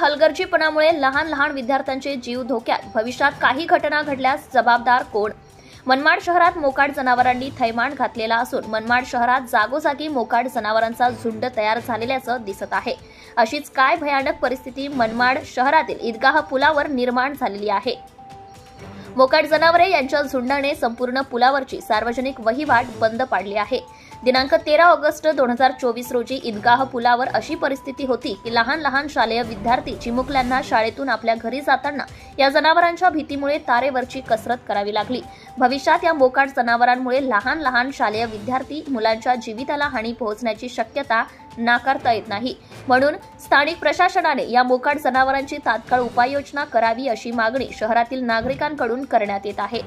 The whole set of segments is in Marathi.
हलगर्जीपणामुळे लहान विद्यार्थ्यांचे जीव धोक्यात, भविष्यात काही घटना घडल्यास जबाबदार कोण? मनमाड शहरात मोकाट जनावरांनी थैमान घातलेला असून मनमाड शहरात जागोजागी मोकाट जनावरांचा झुंड तयार झालेल्याचं दिसत आहे। अशीच काय भयानक परिस्थिती मनमाड शहरातील ईदगाह पुलावर निर्माण झालेली आहे। मोकाट जनावरे यांच्या झुंडाने संपूर्ण पुलावरची सार्वजनिक वहिवाट बंद पाडली आहे। दिनांक 13 ऑगस्ट 2024 रोजी ईदगाह पुलावर अशी परिस्थिती होती की लहान शालेय विद्यार्थी चिमुकल्यांना शाळेतून आपल्या घरी जाताना या जनावरांच्या भीतीमुळे तारेवरची कसरत करावी लागली। भविष्यात या मोकाट जनावरांमुळे लहान शालेय विद्यार्थी मुलांच्या जीविताला हानी पोहोचण्याची शक्यता नाकारता येत नाही। म्हणून स्थानिक प्रशासनाने या मोकाट जनावरांची तात्काळ उपाययोजना करावी अशी मागणी शहरातील नागरिकांकडून करण्यात येत आहे।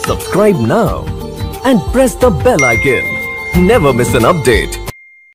Subscribe now and press the bell icon. Never miss an update.